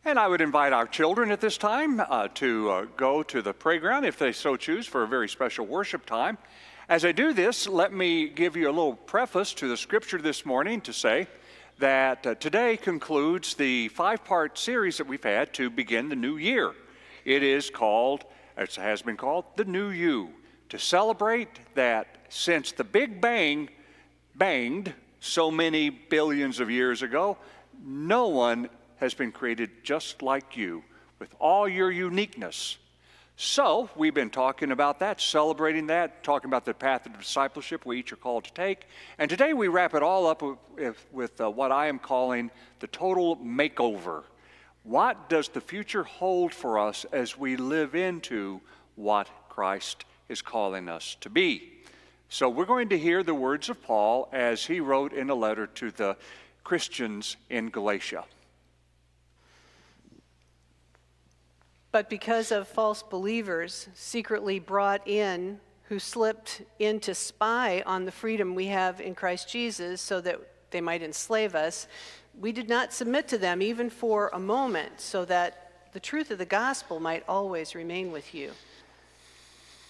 And I would invite our children at this time to go to the playground if they so choose for a very special worship time. As I do this, let me give you a little preface to the scripture this morning to say that today concludes the 5-part series that we've had to begin the new year. It is called, as has been called, the New You, to celebrate that since the Big Bang banged so many billions of years ago, no one has been created just like you, with all your uniqueness. So we've been talking about that, celebrating that, talking about the path of discipleship we each are called to take. And today we wrap it all up with what I am calling the total makeover. What does the future hold for us as we live into what Christ is calling us to be? So we're going to hear the words of Paul as he wrote in a letter to the Christians in Galatia. But because of false believers secretly brought in, who slipped in to spy on the freedom we have in Christ Jesus so that they might enslave us, we did not submit to them even for a moment, so that the truth of the gospel might always remain with you.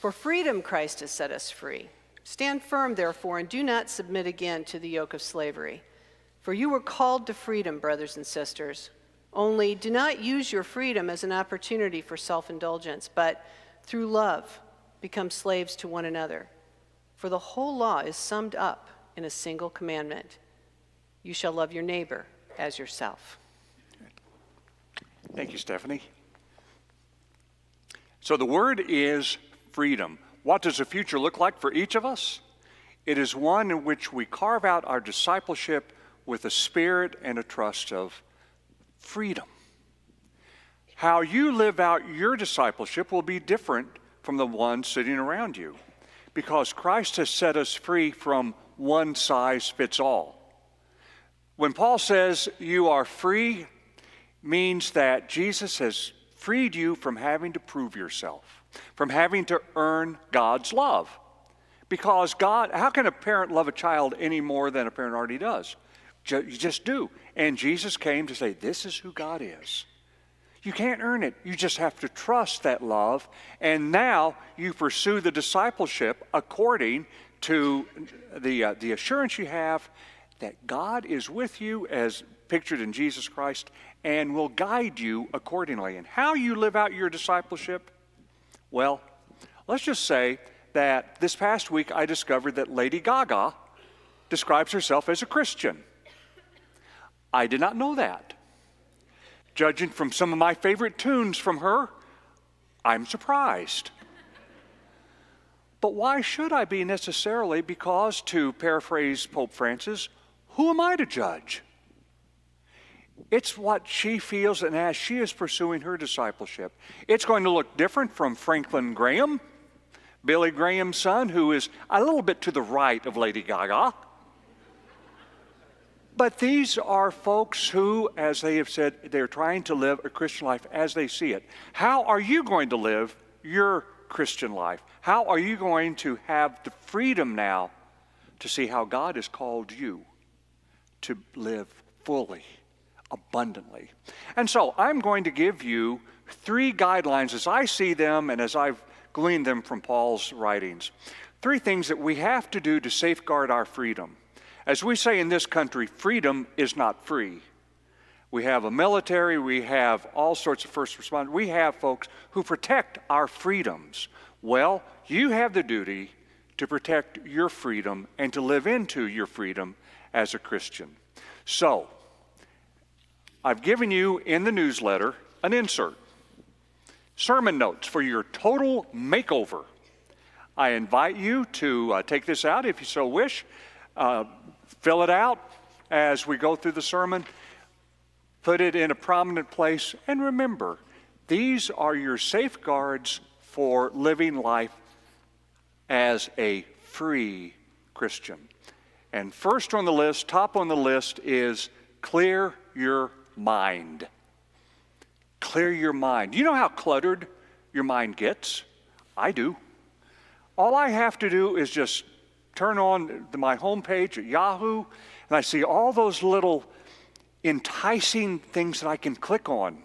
For freedom Christ has set us free. Stand firm, therefore, and do not submit again to the yoke of slavery. For you were called to freedom, brothers and sisters. Only do not use your freedom as an opportunity for self-indulgence, but through love become slaves to one another. For the whole law is summed up in a single commandment. You shall love your neighbor as yourself. Thank you, Stephanie. So the word is freedom. What does the future look like for each of us? It is one in which we carve out our discipleship with a spirit and a trust of freedom. How you live out your discipleship will be different from the one sitting around you, because Christ has set us free from one size fits all. When Paul says you are free, means that Jesus has freed you from having to prove yourself, from having to earn God's love. Because God, how can a parent love a child any more than a parent already does? You just do. And Jesus came to say, this is who God is. You can't earn it. You just have to trust that love. And now you pursue the discipleship according to the assurance you have that God is with you as pictured in Jesus Christ and will guide you accordingly. And how you live out your discipleship? Well, let's just say that this past week I discovered that Lady Gaga describes herself as a Christian. I did not know that. Judging from some of my favorite tunes from her, I'm surprised. But why should I be necessarily? Because, to paraphrase Pope Francis, who am I to judge? It's what she feels, and as she is pursuing her discipleship, it's going to look different from Franklin Graham, Billy Graham's son, who is a little bit to the right of Lady Gaga. But these are folks who, as they have said, they're trying to live a Christian life as they see it. How are you going to live your Christian life? How are you going to have the freedom now to see how God has called you to live fully, abundantly? And so I'm going to give you 3 guidelines as I see them and as I've gleaned them from Paul's writings. 3 things that we have to do to safeguard our freedom. As we say in this country, freedom is not free. We have a military, we have all sorts of first responders, we have folks who protect our freedoms. Well, you have the duty to protect your freedom and to live into your freedom as a Christian. So, I've given you in the newsletter an insert. Sermon notes for your total makeover. I invite you to take this out if you so wish. Fill it out as we go through the sermon. Put it in a prominent place. And remember, these are your safeguards for living life as a free Christian. And first on the list, top on the list, is clear your mind. Clear your mind. You know how cluttered your mind gets? I do. All I have to do is just turn on my homepage at Yahoo, and I see all those little enticing things that I can click on.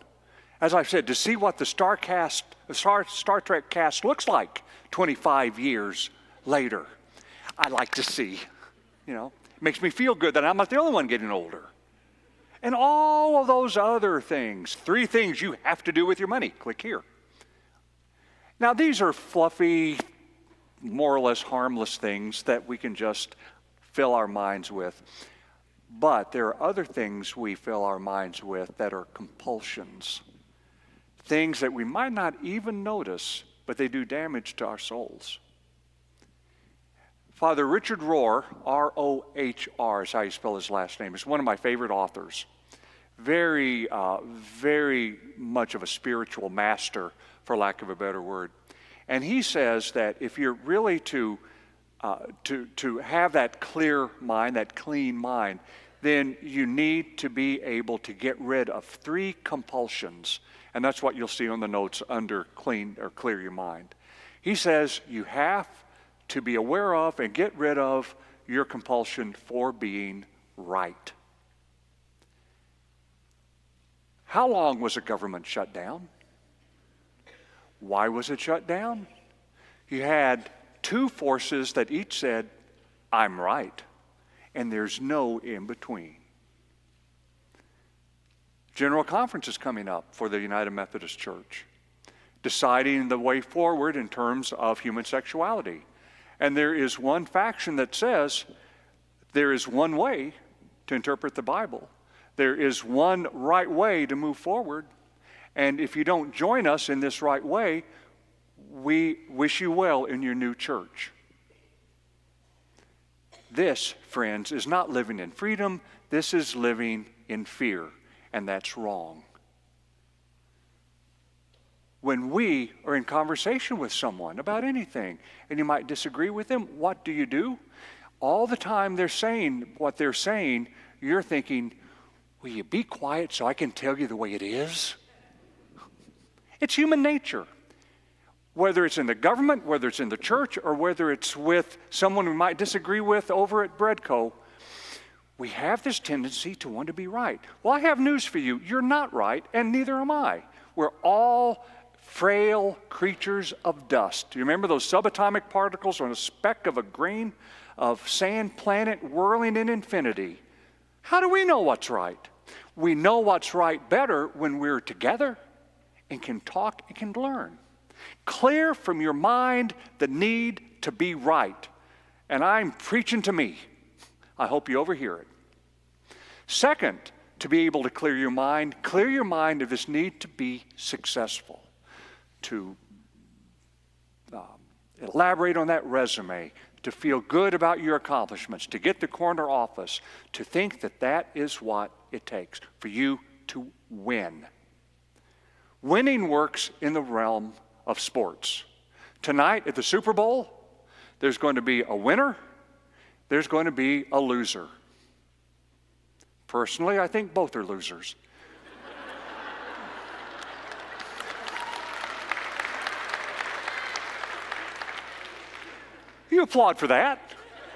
As I've said, to see what the Star Trek cast looks like 25 years later. I like to see, it makes me feel good that I'm not the only one getting older. And all of those other things, 3 things you have to do with your money. Click here. Now, these are fluffy, more or less harmless things that we can just fill our minds with. But there are other things we fill our minds with that are compulsions. Things that we might not even notice, but they do damage to our souls. Father Richard Rohr, R-O-H-R is how you spell his last name, is one of my favorite authors. Very much of a spiritual master, for lack of a better word. And he says that if you're really to have that clear mind, that clean mind, then you need to be able to get rid of 3 compulsions. And that's what you'll see on the notes under clean or clear your mind. He says you have to be aware of and get rid of your compulsion for being right. How long was the government shut down? Why was it shut down? You had 2 forces that each said, I'm right, and there's no in between. General Conference is coming up for the United Methodist Church, deciding the way forward in terms of human sexuality. And there is one faction that says there is one way to interpret the Bible. There is one right way to move forward. And if you don't join us in this right way, we wish you well in your new church. This, friends, is not living in freedom. This is living in fear, and that's wrong. When we are in conversation with someone about anything, and you might disagree with them, what do? All the time they're saying what they're saying, you're thinking, will you be quiet so I can tell you the way it is? It's human nature. Whether it's in the government, whether it's in the church, or whether it's with someone we might disagree with over at Breadco, we have this tendency to want to be right. Well, I have news for you. You're not right, and neither am I. We're all frail creatures of dust. Do you remember those subatomic particles on a speck of a grain of sand planet whirling in infinity? How do we know what's right? We know what's right better when we're together and can talk and can learn. Clear from your mind the need to be right. And I'm preaching to me. I hope you overhear it. Second, to be able to clear your mind of this need to be successful, to elaborate on that resume, to feel good about your accomplishments, to get the corner office, to think that that is what it takes for you to win. Winning works in the realm of sports. Tonight at the Super Bowl, there's going to be a winner, there's going to be a loser. Personally, I think both are losers. You applaud for that.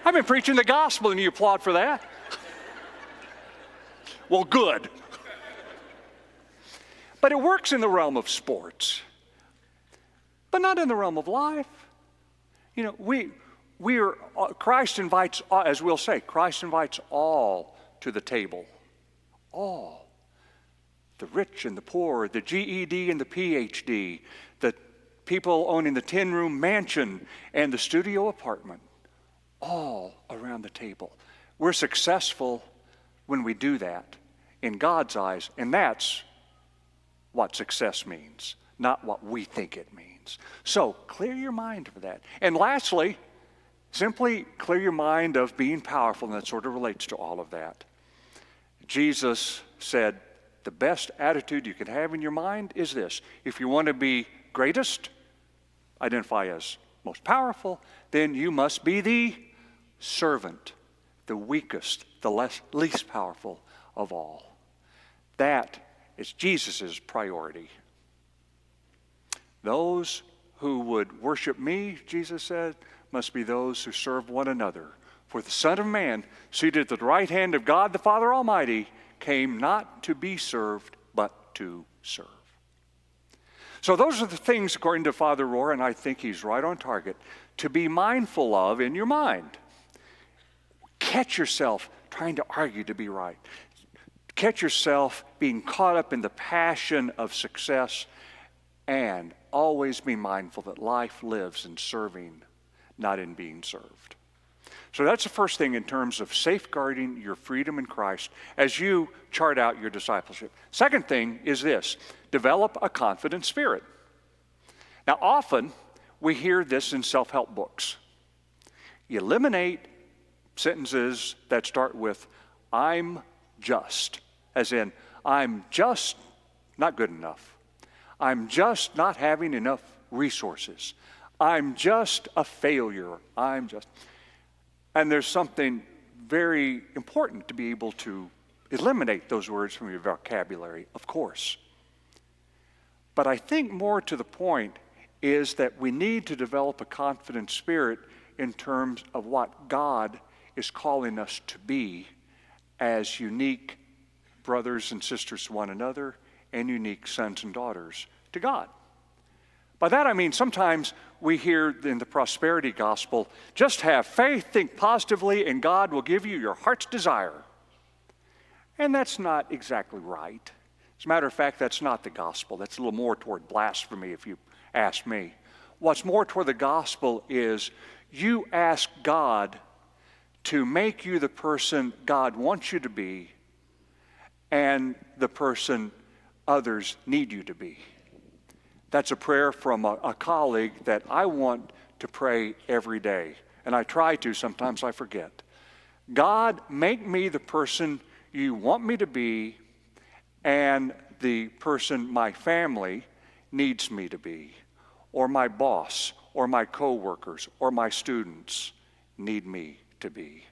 I've been preaching the gospel and you applaud for that. Well, good. But it works in the realm of sports, but not in the realm of life. You know, Christ invites, as we'll say, Christ invites all to the table. All. The rich and the poor, the GED and the PhD, the people owning the 10-room mansion and the studio apartment, all around the table. We're successful when we do that in God's eyes, and that's what success means, not what we think it means. So clear your mind for that. And lastly, simply clear your mind of being powerful, and that sort of relates to all of that. Jesus said, the best attitude you can have in your mind is this. If you want to be greatest, identify as most powerful, then you must be the servant, the weakest, the least powerful of all. That is Jesus' priority. Those who would worship me, Jesus said, must be those who serve one another. For the Son of Man, seated at the right hand of God the Father Almighty, came not to be served, but to serve. So those are the things, according to Father Rohr, and I think he's right on target, to be mindful of in your mind. Catch yourself trying to argue to be right. Catch yourself being caught up in the passion of success, and always be mindful that life lives in serving, not in being served. So that's the first thing in terms of safeguarding your freedom in Christ as you chart out your discipleship. Second thing is this: develop a confident spirit. Now, often we hear this in self-help books. Eliminate sentences that start with, I'm just, as in, I'm just not good enough. I'm just not having enough resources. I'm just a failure. And there's something very important to be able to eliminate those words from your vocabulary, of course. But I think more to the point is that we need to develop a confident spirit in terms of what God is calling us to be as unique brothers and sisters to one another and unique sons and daughters to God. By that I mean sometimes we hear in the prosperity gospel, just have faith, think positively, and God will give you your heart's desire. And that's not exactly right. As a matter of fact, that's not the gospel. That's a little more toward blasphemy if you ask me. What's more toward the gospel is you ask God to make you the person God wants you to be and the person others need you to be. That's a prayer from a colleague that I want to pray every day. And I try to, sometimes I forget. God, make me the person you want me to be and the person my family needs me to be, or my boss, or my coworkers, or my students need me to be.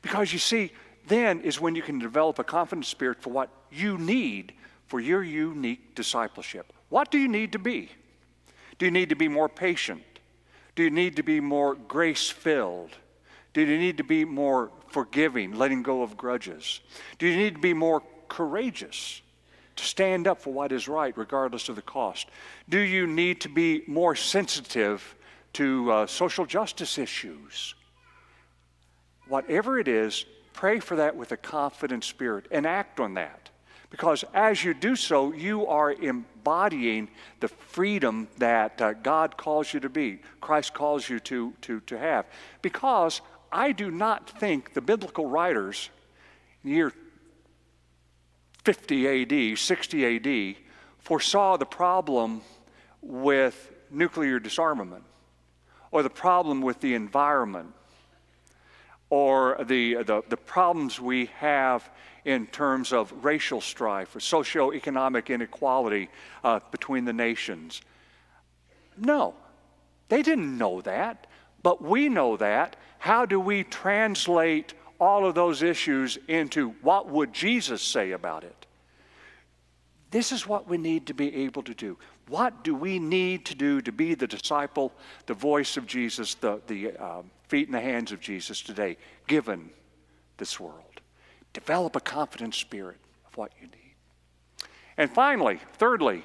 Because you see, then is when you can develop a confident spirit for what you need for your unique discipleship. What do you need to be? Do you need to be more patient? Do you need to be more grace-filled? Do you need to be more forgiving, letting go of grudges? Do you need to be more courageous, to stand up for what is right regardless of the cost? Do you need to be more sensitive to social justice issues? Whatever it is, pray for that with a confident spirit and act on that. Because as you do so, you are embodying the freedom that God calls you to be, Christ calls you to have. Because I do not think the biblical writers in the year 50 AD, 60 AD, foresaw the problem with nuclear disarmament, or the problem with the environment, or the problems we have in terms of racial strife or socioeconomic inequality between the nations. No, they didn't know that, but we know that. How do we translate all of those issues into what would Jesus say about it? This is what we need to be able to do. What do we need to do to be the disciple, the voice of Jesus, the feet and the hands of Jesus today, given this world? Develop a confident spirit of what you need. And finally, thirdly,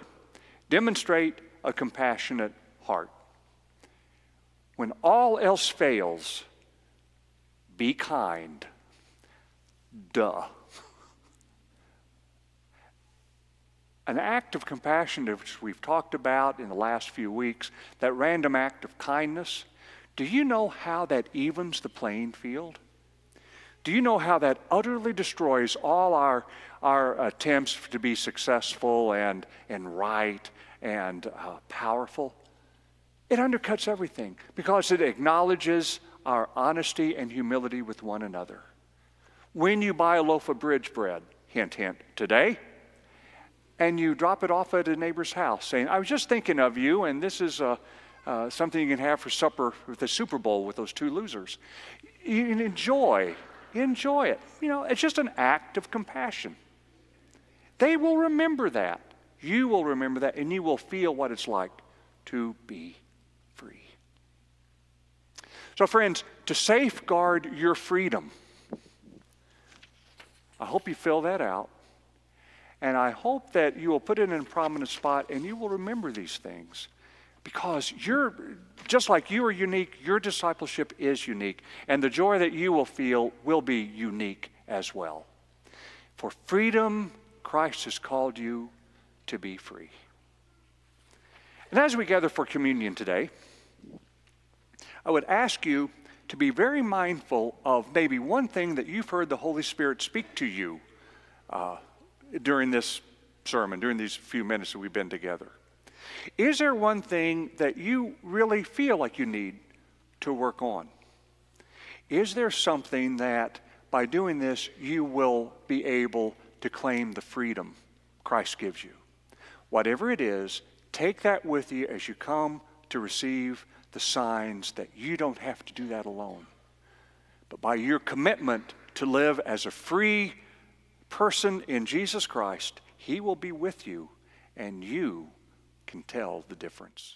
demonstrate a compassionate heart. When all else fails, be kind. Duh. An act of compassion, which we've talked about in the last few weeks, that random act of kindness, do you know how that evens the playing field? Do you know how that utterly destroys all our attempts to be successful and right and powerful? It undercuts everything because it acknowledges our honesty and humility with one another. When you buy a loaf of bridge bread, hint, hint, today, and you drop it off at a neighbor's house saying, I was just thinking of you, and this is something you can have for supper with the Super Bowl with those two losers. You can enjoy it. You know, it's just an act of compassion. They will remember that. You will remember that, and you will feel what it's like to be free. So friends, to safeguard your freedom, I hope you fill that out. And I hope that you will put it in a prominent spot and you will remember these things. Because just like you are unique, your discipleship is unique. And the joy that you will feel will be unique as well. For freedom, Christ has called you to be free. And as we gather for communion today, I would ask you to be very mindful of maybe one thing that you've heard the Holy Spirit speak to you during this sermon, during these few minutes that we've been together. Is there one thing that you really feel like you need to work on? Is there something that by doing this you will be able to claim the freedom Christ gives you? Whatever it is, take that with you as you come to receive the signs that you don't have to do that alone. But by your commitment to live as a free person in Jesus Christ, He will be with you and you can tell the difference.